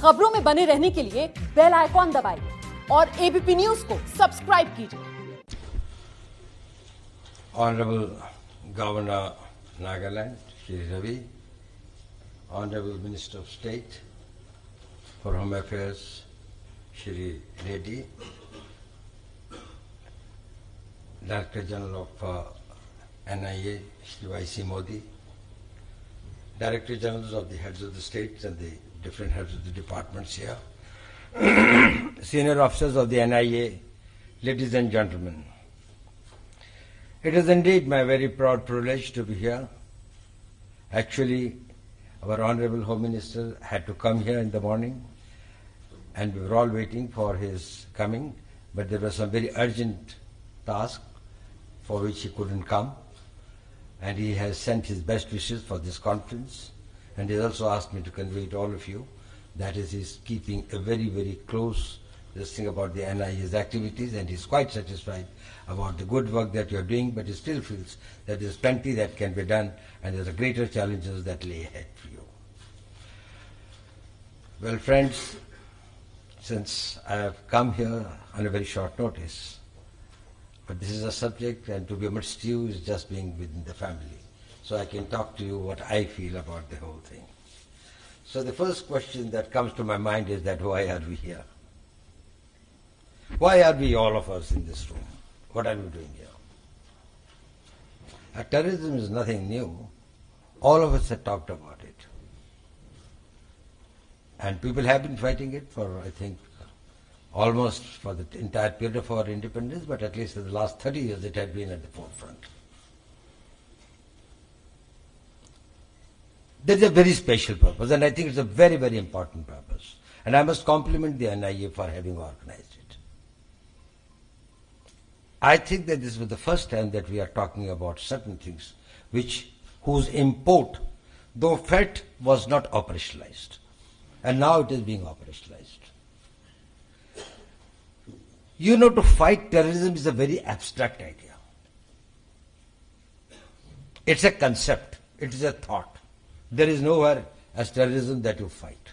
खबरों में बने रहने के लिए बेल आइकॉन दबाइए और एबीपी न्यूज को सब्सक्राइब कीजिए। Honorable Governor Nagaland, Shri Ravi, Honorable Minister of State for Home Affairs, Shri Reddy, Director General of NIA, Shri Y.C. Modi, Director Generals of the heads of the states and the different heads of the departments here, senior officers of the NIA, ladies and gentlemen. It is indeed my very proud privilege to be here. Actually, our Honorable Home Minister had to come here in the morning and we were all waiting for his coming, but there was some very urgent task for which he couldn't come, and he has sent his best wishes for this conference, and he also asked me to convey to all of you that is, he's keeping a very, very close this thing about the NIA's activities, and he's quite satisfied about the good work that you're doing, but he still feels that there's plenty that can be done and there's greater challenges that lay ahead for you. Well, friends, since I have come here on a very short notice, but this is a subject, and to be amidst you is just being within the family. So I can talk to you what I feel about the whole thing. So the first question that comes to my mind is that why are we here? Why are we, all of us, in this room? What are we doing here? Terrorism is nothing new. All of us have talked about it. And people have been fighting it for, I think, almost for the entire period of our independence, but at least in the last 30 years it had been at the forefront. There's a very special purpose, and I think it's a very, very important purpose. And I must compliment the NIA for having organized it. I think that this was the first time that we are talking about certain things whose import, though felt, was not operationalized. And now it is being operationalized. You know, to fight terrorism is a very abstract idea. It's a concept. It is a thought. There is nowhere as terrorism that you fight.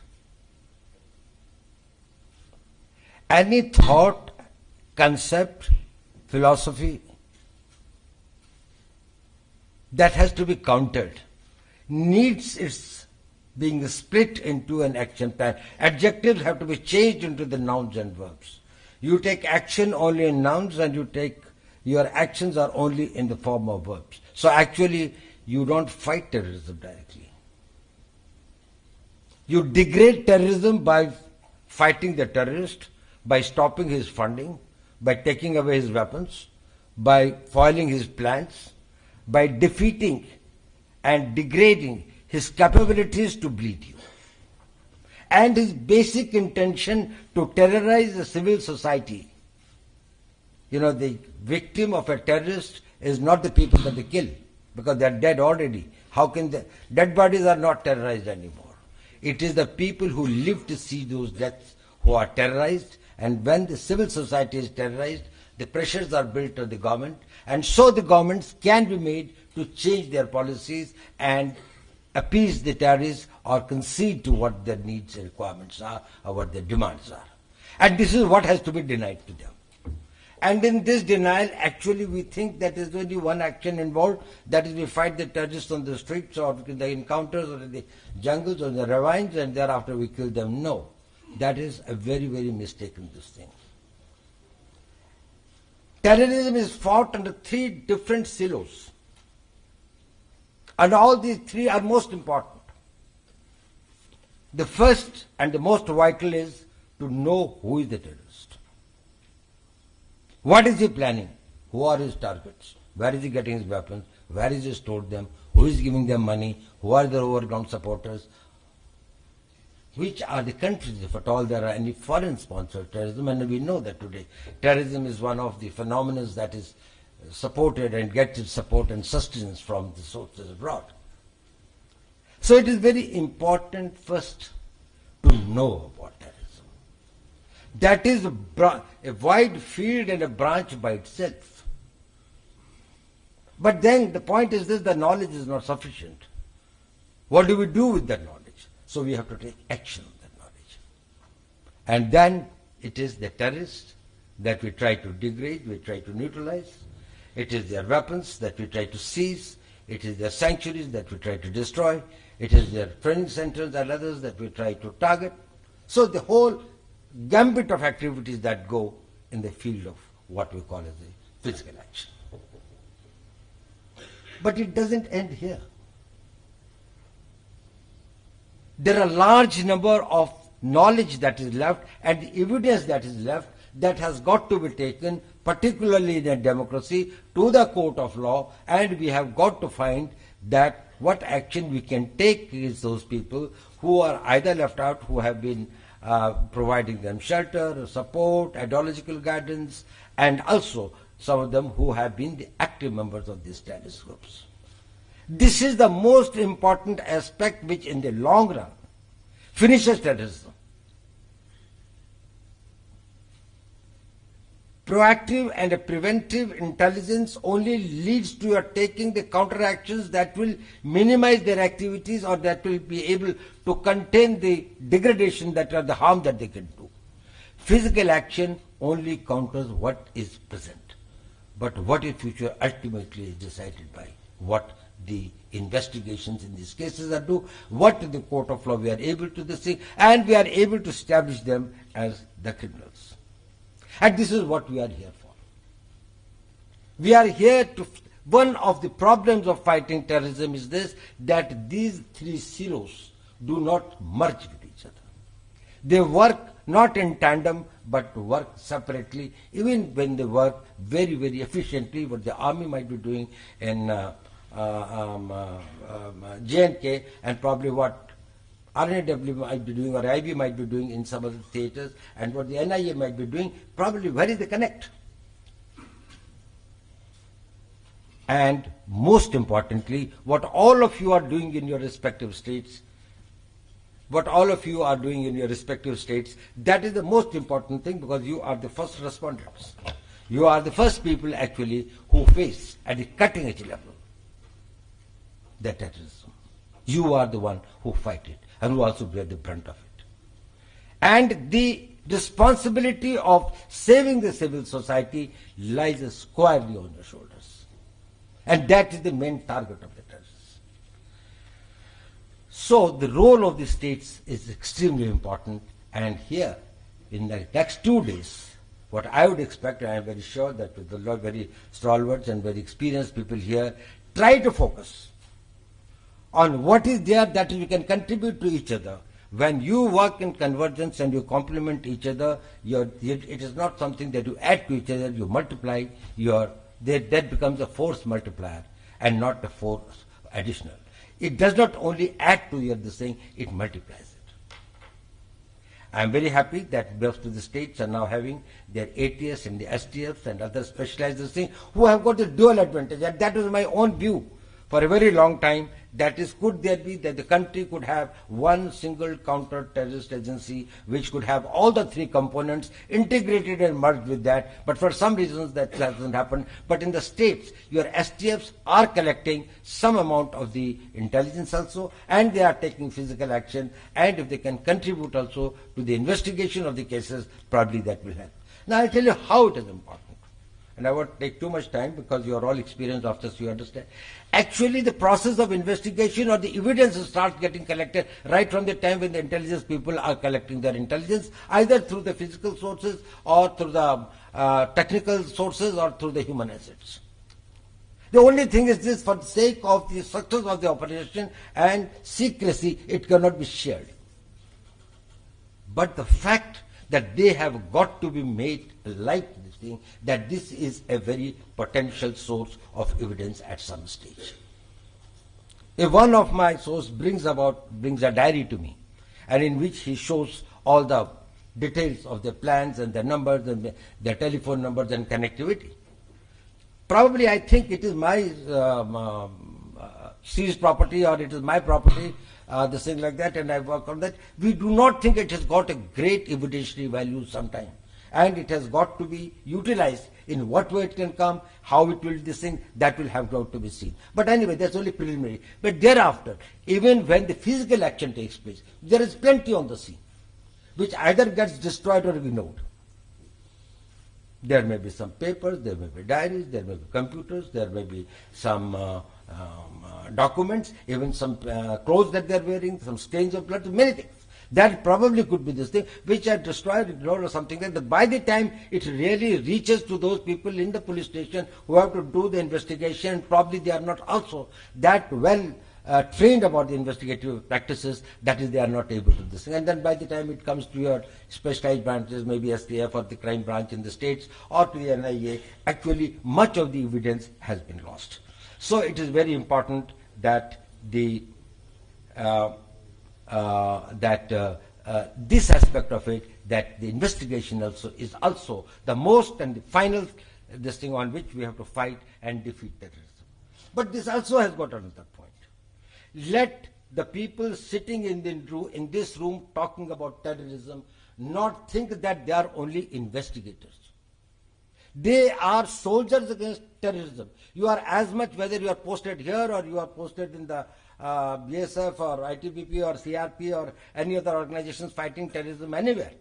Any thought, concept, philosophy that has to be countered needs its being split into an action plan. Adjectives have to be changed into the nouns and verbs. You take action only in nouns, and your actions are only in the form of verbs. So actually, you don't fight terrorism directly. You degrade terrorism by fighting the terrorist, by stopping his funding, by taking away his weapons, by foiling his plans, by defeating and degrading his capabilities to bleed you, and his basic intention to terrorize the civil society. You know, the victim of a terrorist is not the people that they kill, because they are dead already. How can the dead bodies are not terrorized anymore? It is the people who live to see those deaths who are terrorized, and when the civil society is terrorized, the pressures are built on the government, and so the governments can be made to change their policies and appease the terrorists or concede to what their needs and requirements are or what their demands are. And this is what has to be denied to them. And in this denial, actually we think that there is only one action involved, that is we fight the terrorists on the streets or in the encounters or in the jungles or in the ravines, and thereafter we kill them. No, that is a very, very mistaken this thing. Terrorism is fought under three different silos. And all these three are most important. The first and the most vital is to know who is the terrorist. What is he planning? Who are his targets? Where is he getting his weapons? Where is he stored them? Who is giving them money? Who are their overground supporters? Which are the countries, if at all there are any foreign-sponsored terrorism? And we know that today terrorism is one of the phenomena that is supported and gets its support and sustenance from the sources abroad. So it is very important first to know about terrorism. That is a wide field and a branch by itself. But then the point is this, the knowledge is not sufficient. What do we do with that knowledge? So we have to take action on that knowledge. And then it is the terrorists that we try to degrade, we try to neutralize. It is their weapons that we try to seize. It is their sanctuaries that we try to destroy. It is their training centers and others that we try to target. So the whole gambit of activities that go in the field of what we call as a physical action. But it doesn't end here. There are a large number of knowledge that is left and the evidence that is left that has got to be taken, particularly in a democracy, to the court of law, and we have got to find that what action we can take against those people who are either left out, who have been providing them shelter, support, ideological guidance, and also some of them who have been the active members of these terrorist groups. This is the most important aspect which in the long run finishes terrorism. Proactive and a preventive intelligence only leads to your taking the counteractions that will minimize their activities or that will be able to contain the degradation that or the harm that they can do. Physical action only counters what is present. But what is future ultimately is decided by what the investigations in these cases are do, what in the court of law we are able to see, and we are able to establish them as the criminals. And this is what we are here for. We are here to, one of the problems of fighting terrorism is this, that these three silos do not merge with each other. They work not in tandem, but work separately, even when they work very, very efficiently, what the army might be doing in J&K, and probably what RNAW might be doing or IB might be doing in some other theaters, and what the NIA might be doing, probably where is the connect? And most importantly, what all of you are doing in your respective states, that is the most important thing, because you are the first responders. You are the first people actually who face at the cutting edge level the terrorism. You are the one who fight it and who also bear the brunt of it. And the responsibility of saving the civil society lies squarely on your shoulders. And that is the main target of the terrorists. So the role of the states is extremely important, and here in the next 2 days, what I would expect, and I am very sure that with the very stalwarts and very experienced people here, try to focus on what is there that we can contribute to each other. When you work in convergence and you complement each other, it is not something that you add to each other, you multiply, that becomes a force multiplier and not a force additional. It does not only add to this thing, it multiplies it. I am very happy that most of the states are now having their ATS and the STFs and other specialized things who have got the dual advantage, and that was my own view for a very long time. That is, could there be that the country could have one single counter-terrorist agency which could have all the three components integrated and merged with that, but for some reasons that hasn't happened. But in the states, your STFs are collecting some amount of the intelligence also, and they are taking physical action, and if they can contribute also to the investigation of the cases, probably that will help. Now I'll tell you how it is important. And I won't take too much time because you are all experienced officers, you understand. Actually, the process of investigation or the evidence starts getting collected right from the time when the intelligence people are collecting their intelligence, either through the physical sources or through the technical sources or through the human assets. The only thing is this, for the sake of the success of the operation and secrecy, it cannot be shared. But the fact that they have got to be made like this thing, that this is a very potential source of evidence at some stage. If one of my sources brings a diary to me, and in which he shows all the details of the plans and the numbers and their telephone numbers and connectivity, probably I think it is my seized property or it is my property, the thing like that, and I work on that. We do not think it has got a great evidentiary value sometime, and it has got to be utilized. In what way it can come, how it will this thing, that will have got to be seen. But anyway, that's only preliminary. But thereafter, even when the physical action takes place, there is plenty on the scene. which either gets destroyed or ignored. There may be some papers, there may be diaries, there may be computers, there may be some documents, even some clothes that they're wearing, some stains of blood, many things. That probably could be this thing, which are destroyed, ignored, or something like that. By the time it really reaches to those people in the police station who have to do the investigation, probably they are not also that well trained about the investigative practices, that is, they are not able to do this thing. And then by the time it comes to your specialized branches, maybe STF or the crime branch in the states, or to the NIA, actually much of the evidence has been lost. So it is very important that the this aspect of it, that the investigation also is also the most and the final this thing on which we have to fight and defeat terrorism. But this also has got another point. Let the people sitting in this room talking about terrorism not think that they are only investigators. They are soldiers against terrorism. You are as much, whether you are posted here or you are posted in the BSF or ITBP or CRP or any other organizations fighting terrorism anywhere.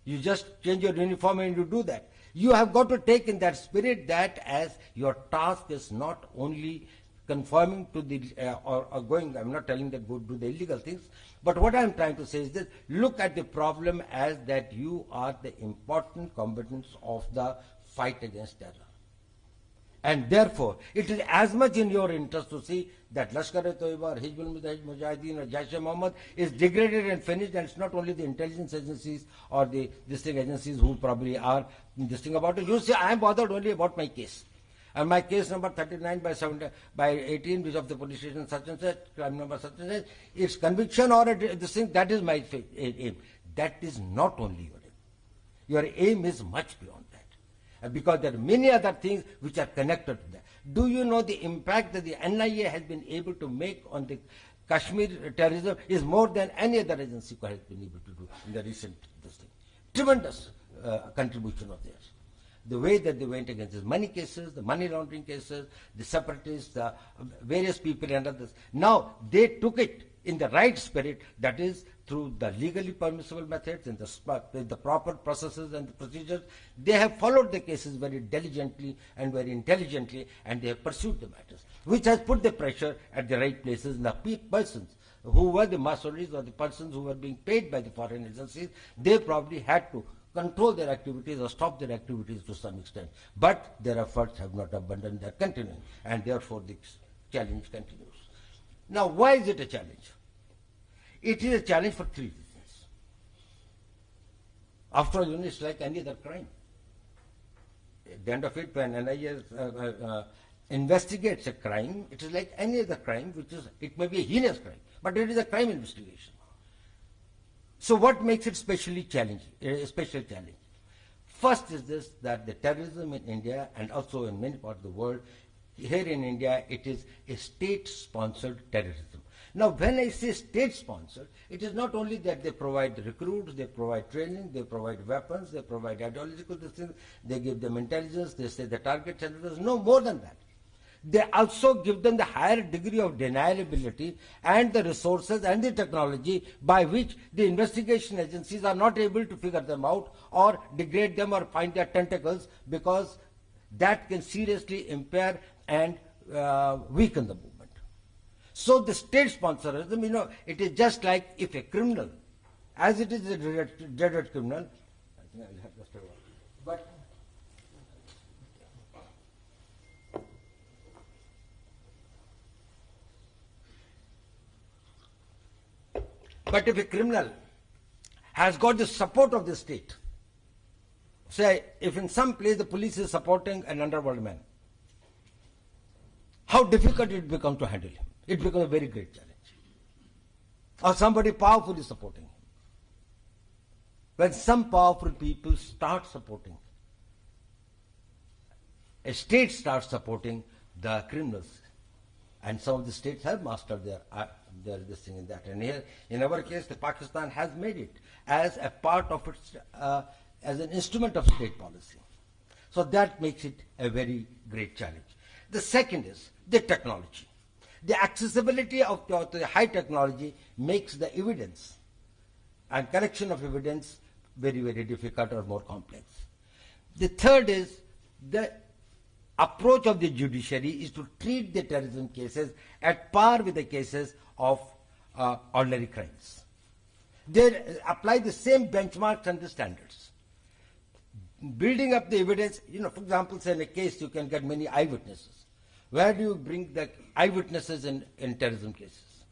You just change your uniform and you do that. You have got to take in that spirit that as your task is not only conforming to the or going, I'm not telling that go do the illegal things, but what I'm trying to say is this: look at the problem as that you are the important combatants of the fight against terror. And therefore, it is as much in your interest to see that Lashkar-e-Toiba or Hizbul Mujahideen or Jaish-e-Mohammed is degraded and finished, and it's not only the intelligence agencies or the district agencies who probably are this thing about it. You see, I am bothered only about my case. And my case number 39 by 18, which of the police station such and such, crime number such and such, its conviction or this thing, that is my aim. That is not only your aim. Your aim is much beyond that. Because there are many other things which are connected to that. Do you know the impact that the NIA has been able to make on the Kashmir terrorism is more than any other agency has been able to do in the recent this thing. Tremendous contribution of theirs. The way that they went against the money cases, the money laundering cases, the separatists, the various people and others. Now they took it in the right spirit, that is through the legally permissible methods and the proper processes and the procedures. They have followed the cases very diligently and very intelligently, and they have pursued the matters, which has put the pressure at the right places. And the persons who were the mercenaries or the persons who were being paid by the foreign agencies, they probably had to control their activities or stop their activities to some extent. But their efforts have not abandoned, they are continuing, and therefore the challenge continues. Now, why is it a challenge? It is a challenge for three reasons. After all, it's like any other crime. At the end of it, when NIA investigates a crime, it is like any other crime, which is, it may be a heinous crime, but it is a crime investigation. So what makes it specially challenging, a special challenge? First is this, that the terrorism in India and also in many parts of the world, here in India, it is a state-sponsored terrorism. Now, when I say state-sponsored, it is not only that they provide the recruits, they provide training, they provide weapons, they provide ideological things, they give them intelligence, they say the targets and others. No, more than that. They also give them the higher degree of deniability and the resources and the technology by which the investigation agencies are not able to figure them out or degrade them or find their tentacles, because that can seriously impair and weaken the movement. So the state sponsorism, you know, it is just like if a criminal, as it is a dreaded criminal, I think I'll have just a word. But if a criminal has got the support of the state, say if in some place the police is supporting an underworld man, how difficult it becomes to handle him. It becomes a very great challenge. Or somebody powerful is supporting him. When some powerful people start supporting, a state starts supporting the criminals, and some of the states have mastered their this thing in that. And here, in our case, the Pakistan has made it as a part of its, as an instrument of state policy. So that makes it a very great challenge. The second is the technology. The accessibility of the high technology makes the evidence and collection of evidence very, very difficult or more complex. The third is the approach of the judiciary is to treat the terrorism cases at par with the cases of ordinary crimes. They apply the same benchmarks and the standards. Building up the evidence, for example, say in a case you can get many eyewitnesses. Where do you bring the eyewitnesses in terrorism cases?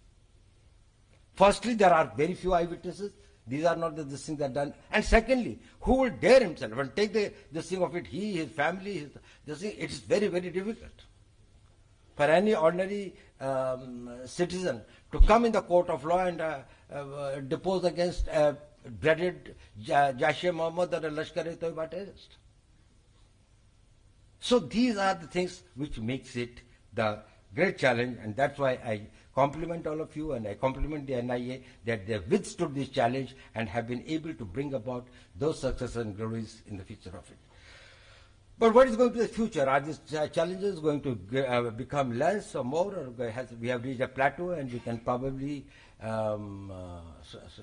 Firstly, there are very few eyewitnesses. These are not the things that are done. And secondly, who will dare himself and take this thing of it? He, his family, this thing. It is very, very difficult for any ordinary citizen to come in the court of law and depose against a dreaded Jaish-e-Mohammed or a Lashkar-e-Toiba terrorist. So these are the things which makes it the great challenge, and that's why I compliment all of you and I compliment the NIA that they have withstood this challenge and have been able to bring about those successes and glories in the future of it. But what is going to be the future? Are these challenges going to become less or more, or we have reached a plateau and we can probably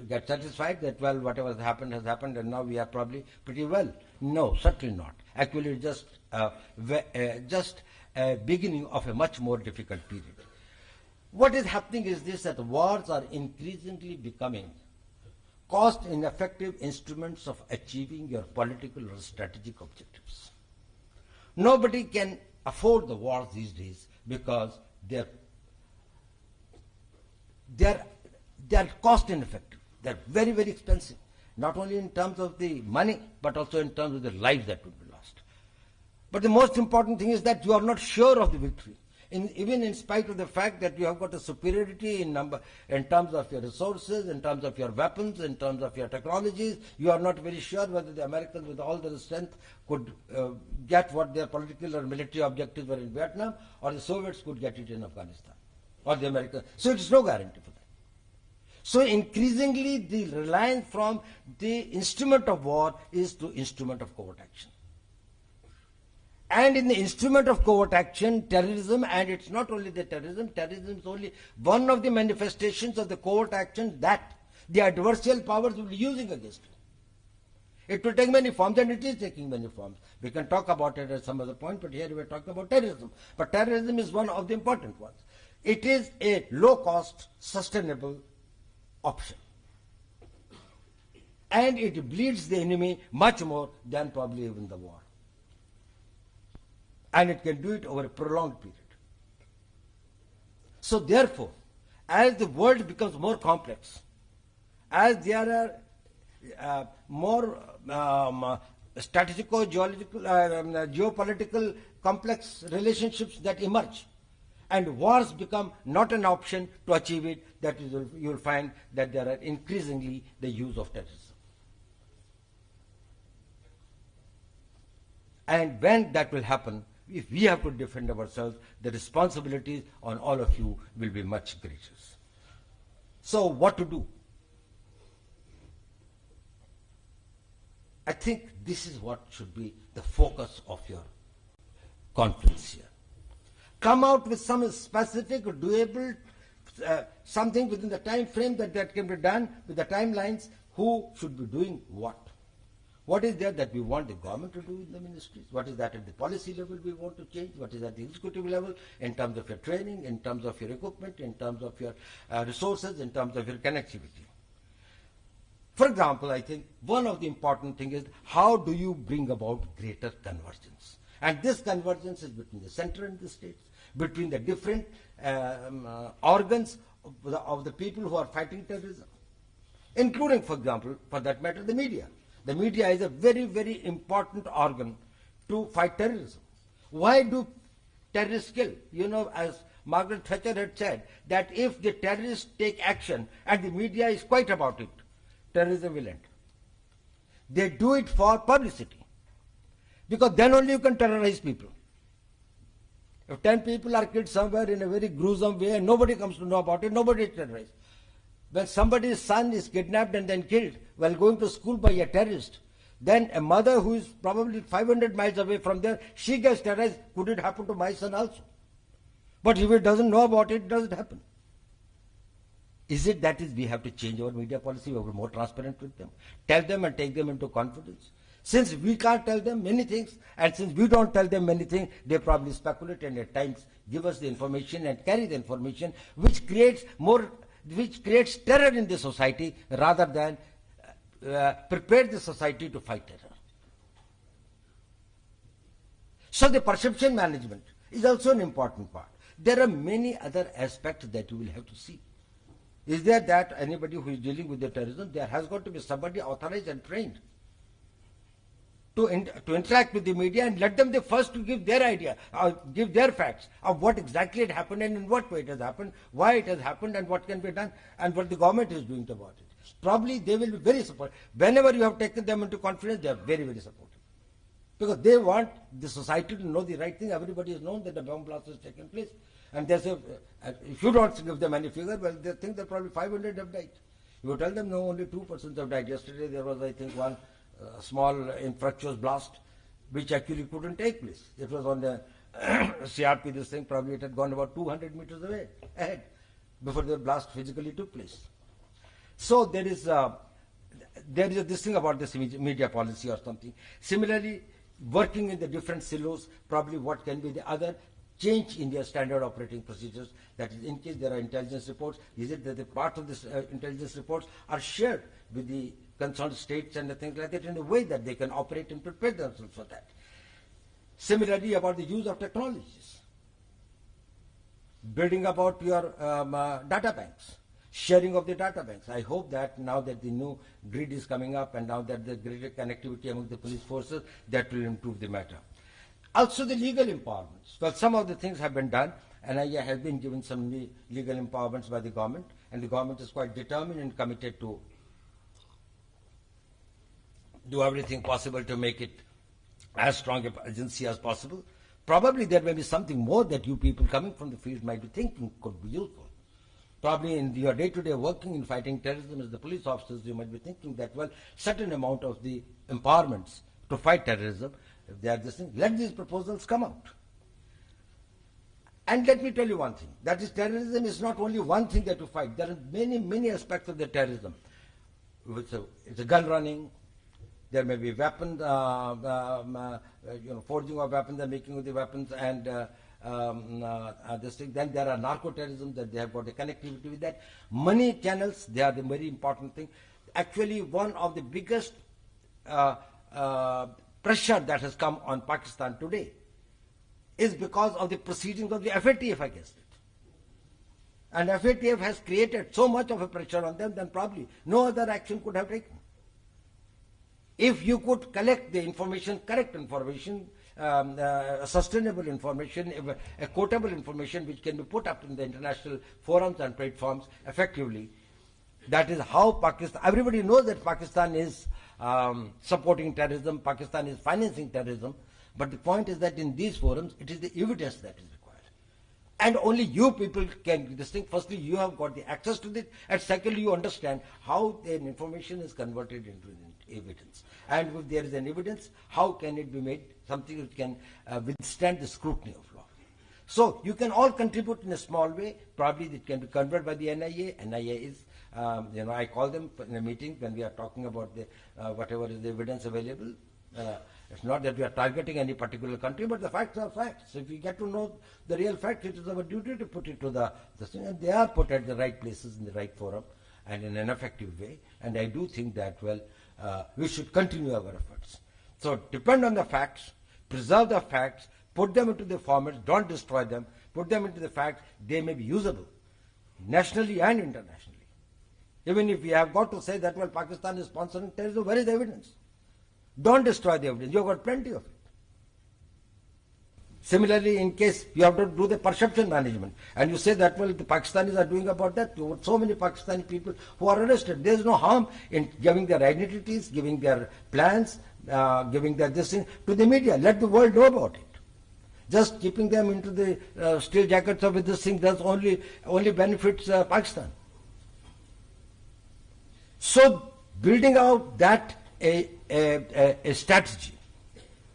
get satisfied that, well, whatever has happened and now we are probably pretty well? No, certainly not. Actually, just a beginning of a much more difficult period. What is happening is this, that wars are increasingly becoming cost-ineffective instruments of achieving your political or strategic objectives. Nobody can afford the wars these days because they're cost-ineffective. They're very, very expensive, not only in terms of the money, but also in terms of the lives that would be lost. But the most important thing is that you are not sure of the victory. Even in spite of the fact that you have got a superiority in terms of your resources, in terms of your weapons, in terms of your technologies, you are not very sure whether the Americans with all their strength could get what their political or military objectives were in Vietnam, or the Soviets could get it in Afghanistan, or the Americans. So it is no guarantee for that. So increasingly the reliance from the instrument of war is to instrument of covert action. And in the instrument of covert action, terrorism, and it's not only the terrorism is only one of the manifestations of the covert action that the adversarial powers will be using against it. It will take many forms, and it is taking many forms. We can talk about it at some other point, but here we are talking about terrorism. But terrorism is one of the important ones. It is a low-cost, sustainable option. And it bleeds the enemy much more than probably even the war. And it can do it over a prolonged period. So therefore, as the world becomes more complex, as there are more strategical, geopolitical complex relationships that emerge, and wars become not an option to achieve it, that is, you will find that there are increasingly the use of terrorism. And when that will happen, if we have to defend ourselves, the responsibilities on all of you will be much greater. So what to do? I think this is what should be the focus of your conference here. Come out with some specific, doable, something within the time frame that can be done, with the timelines, who should be doing what. What is there that we want the government to do in the ministries? What is that at the policy level we want to change? What is at the executive level in terms of your training, in terms of your equipment, in terms of your resources, in terms of your connectivity? For example, I think one of the important things is how do you bring about greater convergence? And this convergence is between the center and the states, between the different organs of the people who are fighting terrorism, including, for example, for that matter, the media. The media is a very, very important organ to fight terrorism. Why do terrorists kill? You know, as Margaret Thatcher had said, that if the terrorists take action and the media is quiet about it, terrorism will end. They do it for publicity, because then only you can terrorize people. If 10 people are killed somewhere in a very gruesome way and nobody comes to know about it, nobody is terrorized. When somebody's son is kidnapped and then killed while going to school by a terrorist, then a mother who is probably 500 miles away from there, she gets terrorized. Could it happen to my son also? But if it doesn't know about it, it doesn't happen. Is it that is we have to change our media policy, we have to be more transparent with them, tell them and take them into confidence? Since we can't tell them many things, and since we don't tell them many things, they probably speculate and at times give us the information and carry the information, which creates terror in the society rather than prepare the society to fight terror. So the perception management is also an important part. There are many other aspects that you will have to see. Is there that anybody who is dealing with the terrorism, there has got to be somebody authorized and trained to interact with the media and let them the first to give their idea, give their facts of what exactly had happened and in what way it has happened, why it has happened and what can be done and what the government is doing about it. Probably they will be very supportive. Whenever you have taken them into confidence, they are very, very supportive. Because they want the society to know the right thing. Everybody has known that the bomb blast has taken place. And they say, if you don't give them any figure, well, they think that probably 500 have died. You tell them, no, only 2% have died. Yesterday there was, I think, one small infructuous blast, which actually couldn't take place. It was on the CRP, this thing, probably it had gone about 200 meters away, ahead, before the blast physically took place. So there is this thing about this media policy or something. Similarly, working in the different silos, probably what can be the other change in their standard operating procedures. That is, in case there are intelligence reports, is it that the part of this intelligence reports are shared with the concerned states and the things like that in a way that they can operate and prepare themselves for that. Similarly, about the use of technologies, building about your data banks, sharing of the data banks. I hope that now that the new grid is coming up and now that the greater connectivity among the police forces, that will improve the matter. Also the legal empowerments. Well, some of the things have been done. NIA has been given some legal empowerments by the government, and the government is quite determined and committed to do everything possible to make it as strong an agency as possible. Probably there may be something more that you people coming from the field might be thinking could be useful. Probably in your day-to-day working in fighting terrorism as the police officers, you might be thinking that, well, certain amount of the empowerments to fight terrorism, if they are this thing, let these proposals come out. And let me tell you one thing, that is, terrorism is not only one thing that you fight. There are many, many aspects of the terrorism. It's a gun running, there may be weapons, forging of weapons and making of the weapons, and this thing. Then there are narco-terrorism, that they have got a connectivity with that. Money channels, they are the very important thing. Actually, one of the biggest pressure that has come on Pakistan today is because of the proceedings of the FATF against it. And FATF has created so much of a pressure on them that probably no other action could have taken. If you could collect the information, correct information, sustainable information, a quotable information which can be put up in the international forums and platforms effectively, that is how Pakistan, everybody knows that Pakistan is supporting terrorism, Pakistan is financing terrorism, but the point is that in these forums, it is the evidence that is required. And only you people can distinct. Firstly, you have got the access to this, and secondly, you understand how the information is converted into evidence. And if there is an evidence, how can it be made something that can withstand the scrutiny of law? So you can all contribute in a small way. Probably it can be converted by the NIA. NIA is, I call them in a meeting when we are talking about the whatever is the evidence available. It's not that we are targeting any particular country, but the facts are facts. So if we get to know the real facts, it is our duty to put it to the thing, and they are put at the right places in the right forum and in an effective way. And I do think that, well, we should continue our efforts. So depend on the facts, preserve the facts, put them into the formats, don't destroy them, put them into the facts. They may be usable nationally and internationally. Even if we have got to say that, well, Pakistan is sponsoring terrorism, where is the evidence? Don't destroy the evidence. You've got plenty of it. Similarly, in case you have to do the perception management, and you say that, well, the Pakistanis are doing about that, so many Pakistani people who are arrested. There is no harm in giving their identities, giving their plans, giving their this thing to the media. Let the world know about it. Just keeping them into the steel jackets of this thing does only benefits Pakistan. So building out that a strategy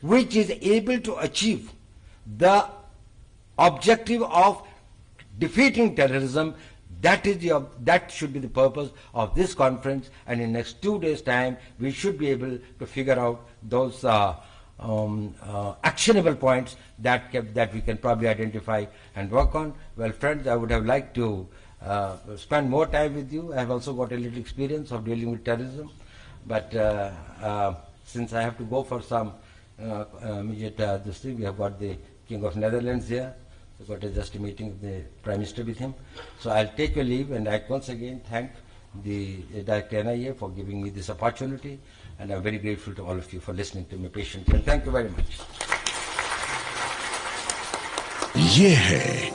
which is able to achieve the objective of defeating terrorism That should be the purpose of this conference, and in next 2 days' time, we should be able to figure out those actionable points that we can probably identify and work on. Well, friends, I would have liked to spend more time with you. I have also got a little experience of dealing with terrorism, but since I have to go for some immediate this thing, we have got the King of Netherlands here. We got just a meeting with the Prime Minister with him. So I'll take your leave, and I once again thank the Director NIA for giving me this opportunity, and I'm very grateful to all of you for listening to me patiently. And thank you very much. ये है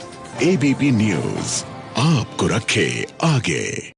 ABP news, आपको रखे आगे।